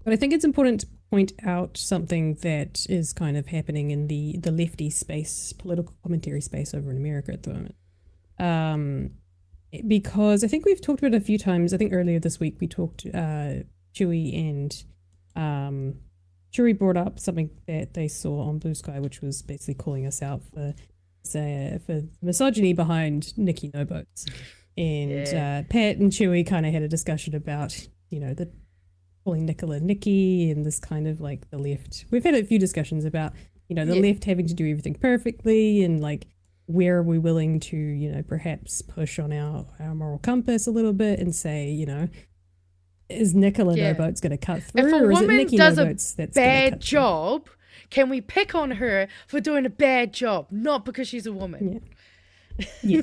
But I think it's important to point out something that is kind of happening in the lefty space, political commentary space over in America at the moment. Because I think we've talked about it a few times. I think earlier this week we talked, Chewie Chewie brought up something that they saw on Blue Sky, which was basically calling us out for misogyny behind Nikki No Boats. And Pat and Chewie kind of had a discussion about, the calling Nicola Nikki and this kind of like the left. We've had a few discussions about, the left having to do everything perfectly and like where are we willing to, perhaps push on our moral compass a little bit and say, is Nicola No Boats going to cut through, or is it Nikki No Boats that's going to cut through? If a woman does a bad job, can we pick on her for doing a bad job, not because she's a woman? Yeah.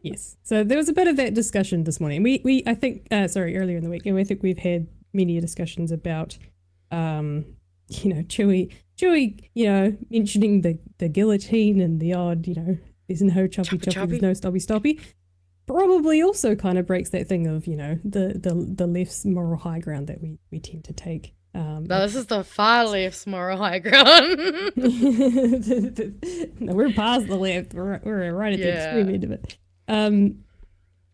Yes. So there was a bit of that discussion this morning. We I think earlier in the week, and I think we've had many discussions about Chewie mentioning the guillotine and the odd, there's no choppy, there's no stoppy. Probably also kind of breaks that thing of, the left's moral high ground that we tend to take. No, this is the far left's moral high ground. No, we're past the left. We're right at the extreme end of it.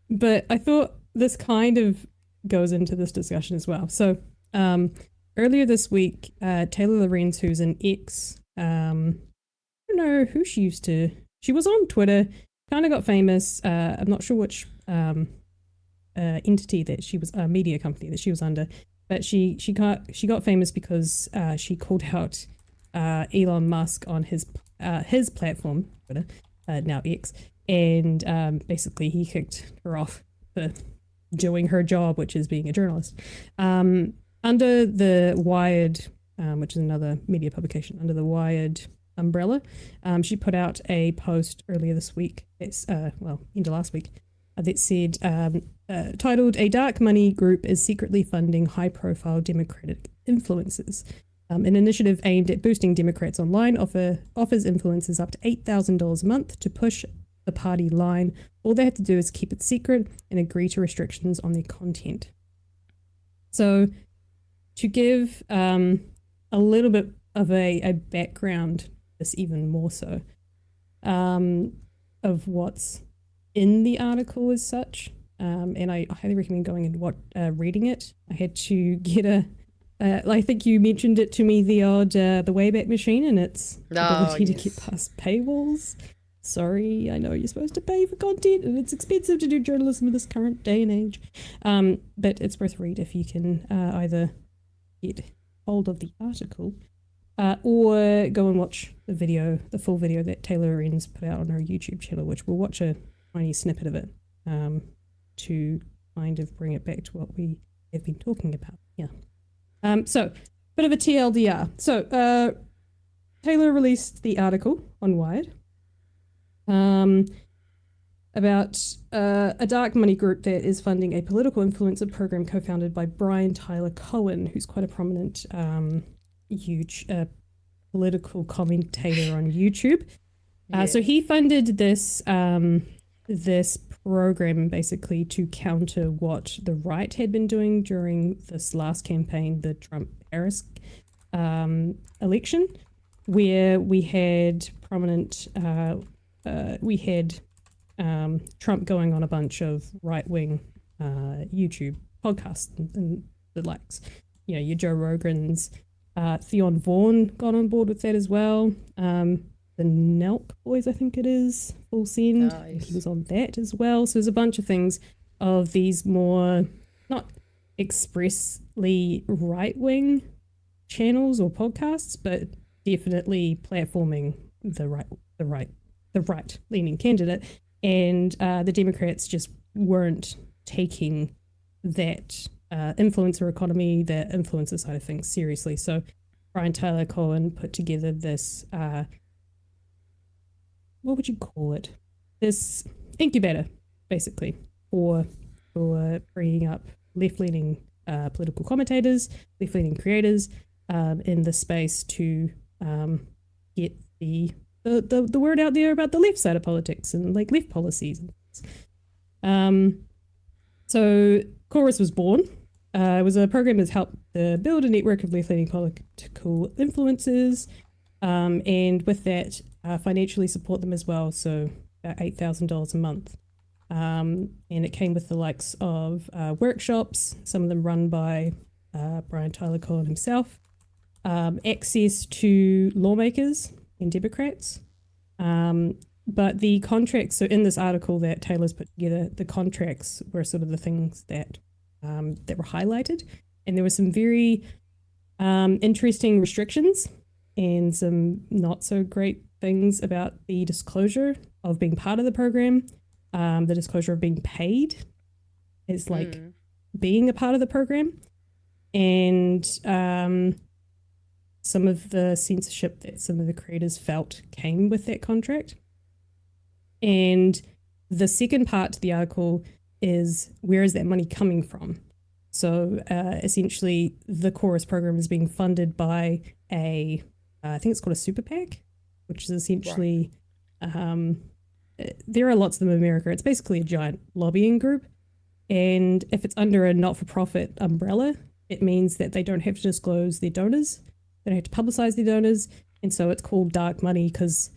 But I thought this kind of goes into this discussion as well. So earlier this week, Taylor Lorenz, who's an ex, I don't know who she was on Twitter, kind of got famous. I'm not sure which entity that she was, media company that she was under, but she got famous because she called out Elon Musk on his platform, Twitter, now X, and basically he kicked her off for doing her job, which is being a journalist. Under the Wired, which is another media publication, under the Wired umbrella, she put out a post earlier this week, end of last week, that said, titled, "A dark money group is secretly funding high-profile Democratic influencers. An initiative aimed at boosting Democrats online offers influencers up to $8,000 a month to push the party line. All they have to do is keep it secret and agree to restrictions on their content." So to give a little bit of a background, this even more so, of what's in the article as such, and I highly recommend going and reading it. I had to get I think you mentioned it to me, the Wayback Machine and its ability to get past paywalls. Sorry, I know you're supposed to pay for content and it's expensive to do journalism in this current day and age. But it's worth a read if you can either get hold of the article or go and watch the full video that Taylor Lorenz put out on her YouTube channel, which we'll watch a tiny snippet of it to kind of bring it back to what we have been talking about. Yeah. So, bit of a TLDR. So, Taylor released the article on Wired about a dark money group that is funding a political influencer program co-founded by Brian Tyler Cohen, who's quite a prominent, huge political commentator on YouTube. So he funded this program basically to counter what the right had been doing during this last campaign, the Trump-Harris election, where we had prominent, Trump going on a bunch of right-wing YouTube podcasts and the likes. Your Joe Rogans, Theon Vaughn got on board with that as well. The Nelk Boys, I think it is, Full Send. Nice. He was on that as well. So there's a bunch of things of these more, not expressly right-wing channels or podcasts, but definitely platforming the right-leaning candidate. And the Democrats just weren't taking that influencer economy, the influencer side of things seriously. So Brian Tyler Cohen put together this... what would you call it? This incubator, basically, for bringing up left-leaning political commentators, left-leaning creators in the space to get the word out there about the left side of politics and like left policies. So Chorus was born. It was a program that to build a network of left-leaning political influencers, and with that, financially support them as well. So about $8,000 a month. And it came with the likes of workshops, some of them run by Brian Tyler Cohen himself, access to lawmakers and Democrats. But the contracts, so in this article that Taylor's put together, the contracts were sort of the things that were highlighted. And there were some very interesting restrictions and some not so great things about the disclosure of being part of the program, the disclosure of being paid is like being a part of the program, and some of the censorship that some of the creators felt came with that contract. And the second part to the article is, where is that money coming from? So essentially, the Chorus program is being funded by I think it's called a super PAC, which is essentially, there are lots of them in America. It's basically a giant lobbying group. And if it's under a not-for-profit umbrella, it means that they don't have to disclose their donors. They don't have to publicize their donors. And so it's called dark money because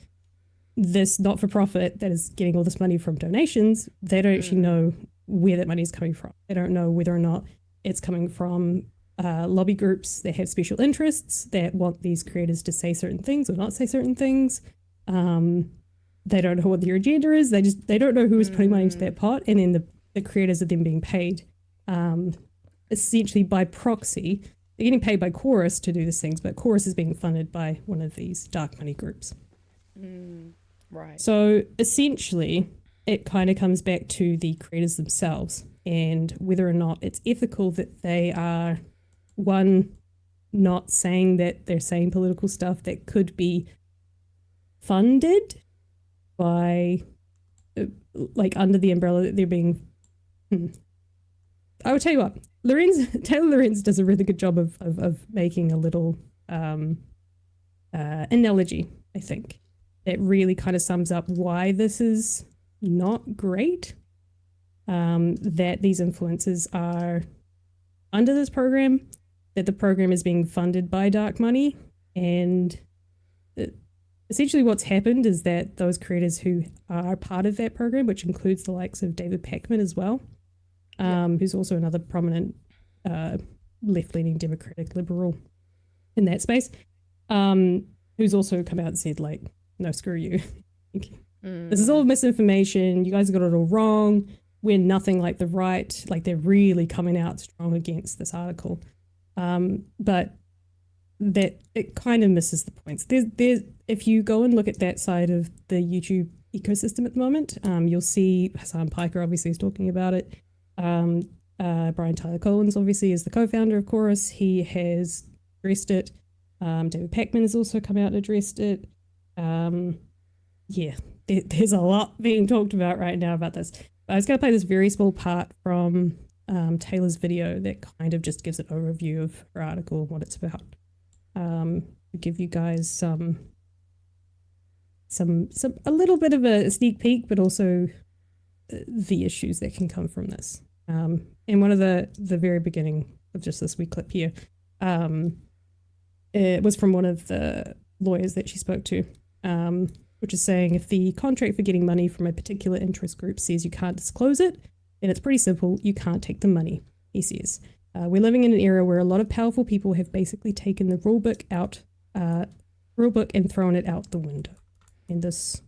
this not-for-profit that is getting all this money from donations, they don't actually know where that money is coming from. They don't know whether or not it's coming from lobby groups that have special interests that want these creators to say certain things or not say certain things. They don't know what their agenda is. They don't know who is putting money into that pot, and then the creators are then being paid essentially by proxy. They're getting paid by Chorus to do these things, but Chorus is being funded by one of these dark money groups. Right. So essentially, it kind of comes back to the creators themselves and whether or not it's ethical that they are, one, not saying that they're saying political stuff that could be funded by, like, under the umbrella that they're being. I will tell you what, Taylor Lorenz does a really good job of making a little analogy, I think, that really kind of sums up why this is not great, that these influencers are under this program, that the program is being funded by dark money, and essentially what's happened is that those creators who are part of that program, which includes the likes of David Pakman as well, who's also another prominent left-leaning Democratic liberal in that space, who's also come out and said, like, no, screw you. This is all misinformation. You guys got it all wrong. We're nothing like the right. Like, they're really coming out strong against this article. But that it kind of misses the points. There's if you go and look at that side of the YouTube ecosystem at the moment, you'll see Hassan Piker obviously is talking about it. Brian Tyler Collins obviously is the co-founder of Chorus. He has addressed it. David Pakman has also come out and addressed it. There's a lot being talked about right now about this. But I was going to play this very small part from Taylor's video that kind of just gives an overview of her article and what it's about. To give you guys a little bit of a sneak peek, but also the issues that can come from this. And one of the very beginning of just this wee clip here, it was from one of the lawyers that she spoke to, which is saying, if the contract for getting money from a particular interest group says you can't disclose it, then it's pretty simple. You can't take the money, he says. We're living in an era where a lot of powerful people have basically taken the rule book and thrown it out the window. And this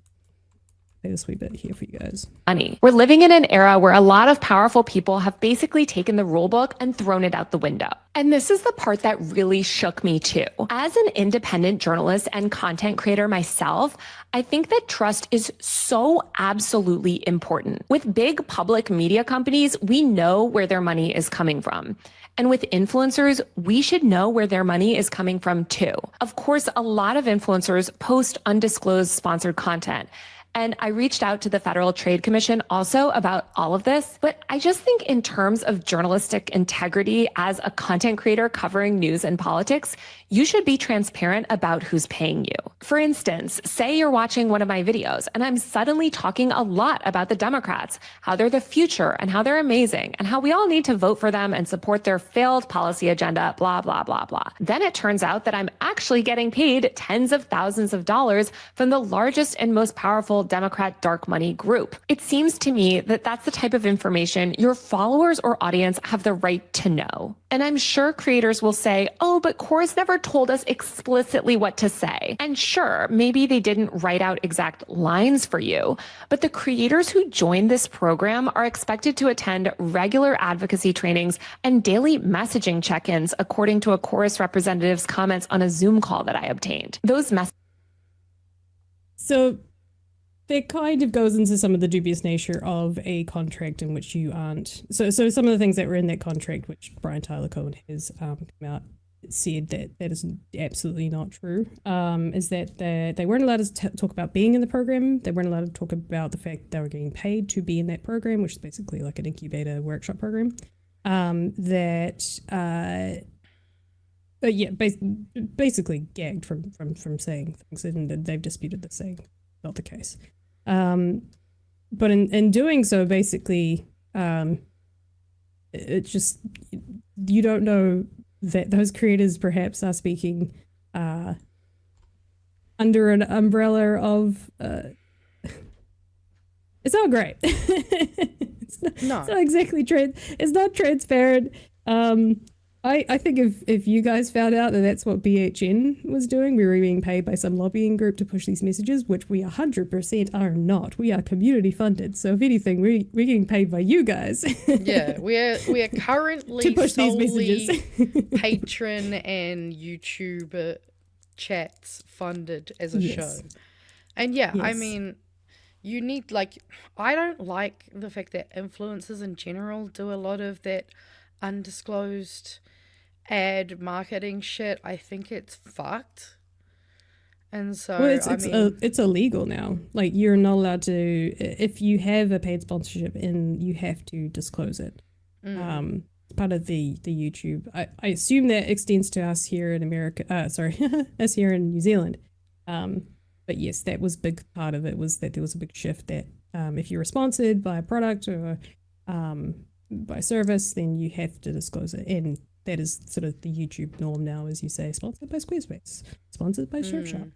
wee bit here for you guys. Money. We're living in an era where a lot of powerful people have basically taken the rule book and thrown it out the window. And this is the part that really shook me too. As an independent journalist and content creator myself, I think that trust is so absolutely important. With big public media companies, we know where their money is coming from. And with influencers, we should know where their money is coming from too. Of course, a lot of influencers post undisclosed sponsored content. And I reached out to the Federal Trade Commission also about all of this. But I just think in terms of journalistic integrity as a content creator covering news and politics, you should be transparent about who's paying you. For instance, say you're watching one of my videos and I'm suddenly talking a lot about the Democrats, how they're the future and how they're amazing and how we all need to vote for them and support their failed policy agenda, blah, blah, blah, blah. Then it turns out that I'm actually getting paid tens of thousands of dollars from the largest and most powerful Democrat dark money group. It seems to me that that's the type of information your followers or audience have the right to know. And I'm sure creators will say, oh, but Chorus never told us explicitly what to say. And sure, maybe they didn't write out exact lines for you, but the creators who join this program are expected to attend regular advocacy trainings and daily messaging check-ins, according to a Chorus representative's comments on a Zoom call that I obtained. Those So that kind of goes into some of the dubious nature of a contract in which you aren't. So some of the things that were in that contract, which Brian Tyler Cohen has come out, said that is absolutely not true. Is that they weren't allowed to talk about being in the program. They weren't allowed to talk about the fact they were getting paid to be in that program, which is basically like an incubator workshop program. But yeah, basically gagged from saying things, and they've disputed the saying not the case. But in doing so, basically, it's just, you don't know that those creators perhaps are speaking under an umbrella of it's not great. It's not exactly it's not transparent. I think if you guys found out that that's what BHN was doing, we were being paid by some lobbying group to push these messages, which we 100% are not. We are community funded. So if anything, we're getting paid by you guys. Yeah, we are currently to push these solely messages. Patreon and YouTube chats funded as a show. And yeah, I mean, you need, like, I don't like the fact that influencers in general do a lot of that undisclosed ad marketing shit. I think it's fucked. And so it's illegal now. Like, you're not allowed to, if you have a paid sponsorship, and you have to disclose it. Part of the YouTube. I assume that extends to us here in America. Us here in New Zealand. But yes, that was a big part of it, was that there was a big shift that if you were sponsored by a product or by service, then you have to disclose it. And that is sort of the YouTube norm now, as you say, sponsored by Squarespace, sponsored by Surfshark.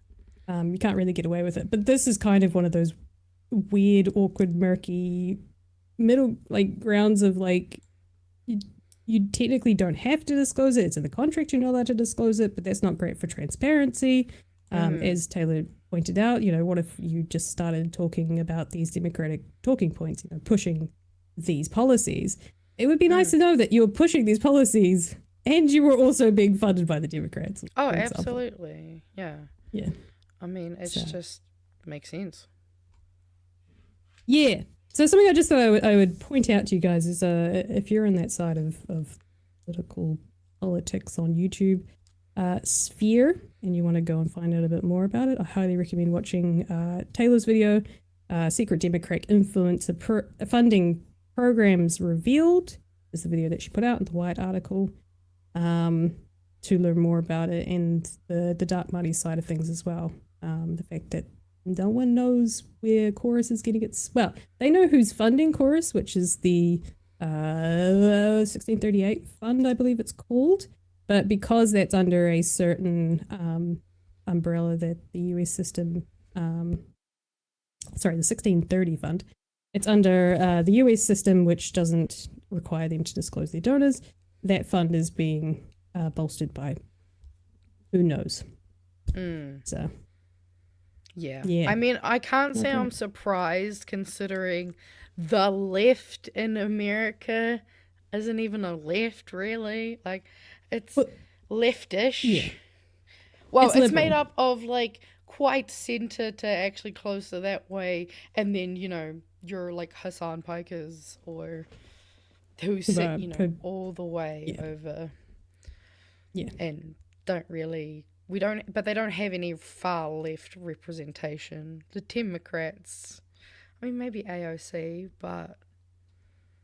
You can't really get away with it. But this is kind of one of those weird, awkward, murky middle grounds of you technically don't have to disclose it. It's in the contract, you're not allowed to disclose it, but that's not great for transparency. As Taylor pointed out, what if you just started talking about these democratic talking points, pushing these policies? It would be nice to know that you're pushing these policies and you were also being funded by the Democrats. Oh, absolutely. Yeah. Yeah. I mean, it's just makes sense. Yeah. So something I just thought I would point out to you guys is if you're on that side of political politics on YouTube, Sphere, and you want to go and find out a bit more about it, I highly recommend watching Taylor's video, Secret Democrat Influencer Funding Programs Revealed, is the video that she put out in the White article, to learn more about it, and the dark money side of things as well. The fact that no one knows where Chorus is getting its... Well, they know who's funding Chorus, which is the 1638 fund, I believe it's called. But because that's under a certain umbrella that the US system... the 1630 fund, it's under the US system, which doesn't require them to disclose their donors. That fund is being bolstered by who knows. So... Yeah. I mean, I can't say I'm surprised, considering the left in America isn't even a left, really. Like, it's leftish. Yeah. Well, it's made up of quite center to actually closer that way, and then you're like Hassan Pikers or who sit all the way over. Yeah. And don't really but they don't have any far left representation. The Democrats, I mean, maybe AOC, but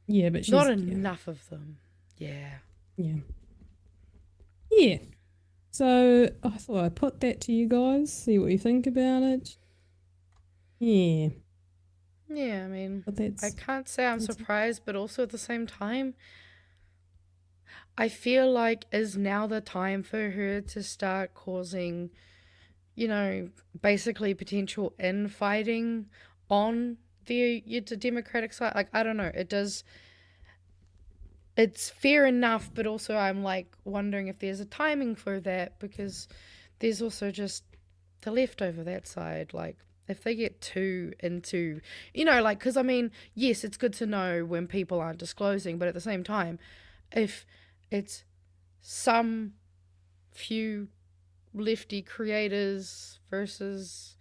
yeah, but not enough of them. Yeah. So I thought I'd put that to you guys, see what you think about it. Yeah, I mean, but I can't say I'm surprised, but also at the same time, I feel like is now the time for her to start causing, basically potential infighting on the Democratic side. Like, I don't know, it's fair enough, but also I'm like wondering if there's a timing for that, because there's also just the left over that side. Like, if they get too into, because I mean, yes, it's good to know when people aren't disclosing, but at the same time, if it's some few lefty creators versus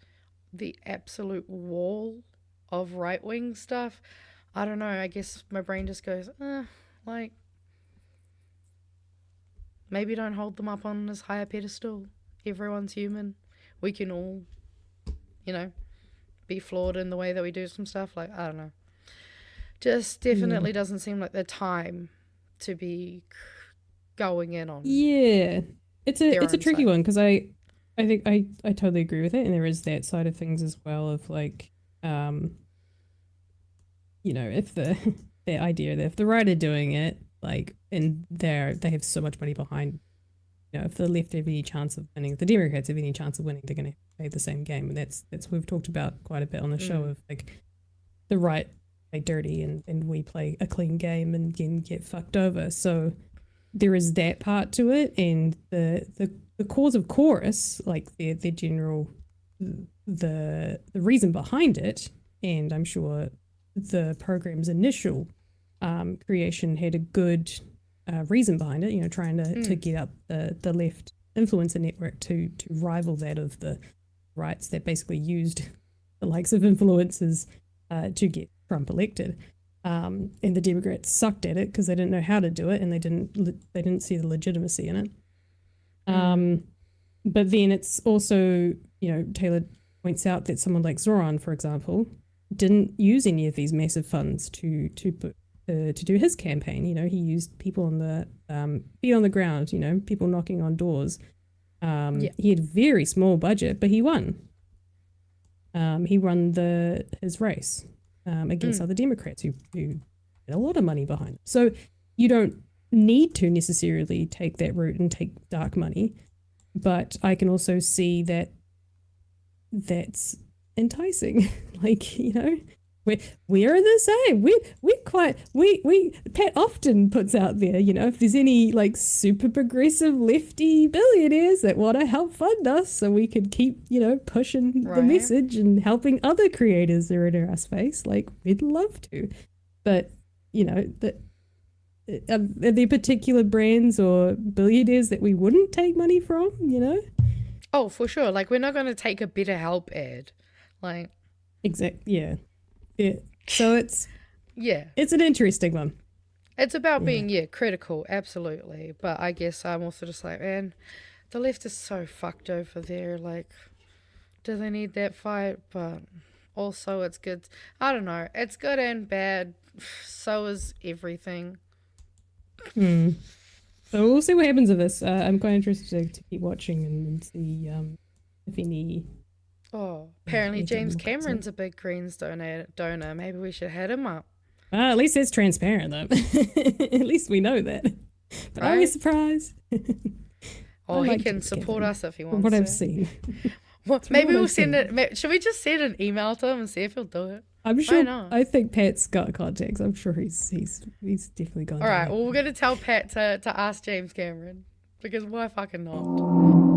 the absolute wall of right-wing stuff, I don't know, I guess my brain just goes, like, maybe don't hold them up on this higher pedestal. Everyone's human. We can all, be flawed in the way that we do some stuff. Like, I don't know. Just definitely doesn't seem like the time to be going in on. Yeah, it's a tricky one, because I think I totally agree with it, and there is that side of things as well of like, if the idea that if the right are doing it, like, and they have so much money behind, if the left have any chance of winning, if the Democrats have any chance of winning, they're going to play the same game, and that's we've talked about quite a bit on the show of like the right play dirty and we play a clean game and get fucked over. So there is that part to it, and the cause of chorus, like the general the reason behind it, and I'm sure the program's initial creation had a good reason behind it, trying to get up the left influencer network to rival that of the rights that basically used the likes of influencers to get Trump elected. And the Democrats sucked at it because they didn't know how to do it, and they didn't see the legitimacy in it. But then it's also, Taylor points out that someone like Zoran, for example, didn't use any of these massive funds to do his campaign. He used people on the feet on the ground, people knocking on doors. He had very small budget, but he won. He won his race against other Democrats who had a lot of money behind them. So you don't need to necessarily take that route and take dark money, but I can also see that that's enticing. Like, we're the same. Pat often puts out there, if there's any like super progressive lefty billionaires that want to help fund us so we could keep, pushing the message and helping other creators that are in our space, like, we'd love to. But, are there particular brands or billionaires that we wouldn't take money from, Oh, for sure. Like, we're not going to take a BetterHelp ad. Like, yeah. So it's an interesting one. It's about being critical, absolutely. But I guess I'm also just like, man, the left is so fucked over there. Like, do they need that fight? But also, it's good. I don't know. It's good and bad. So is everything. So we'll see what happens with this. I'm quite interested to keep watching and see if any. Oh, apparently James Cameron's a big Greens donor. Maybe we should head him up. At least it's transparent, though. At least we know that. But I'll be surprised. He can support us if he wants to. From what I've seen. Maybe we'll send it. Should we just send an email to him and see if he'll do it? I'm sure. I think Pat's got contacts. I'm sure he's definitely gone. All right. Well, we're going to tell Pat to ask James Cameron, because why fucking not?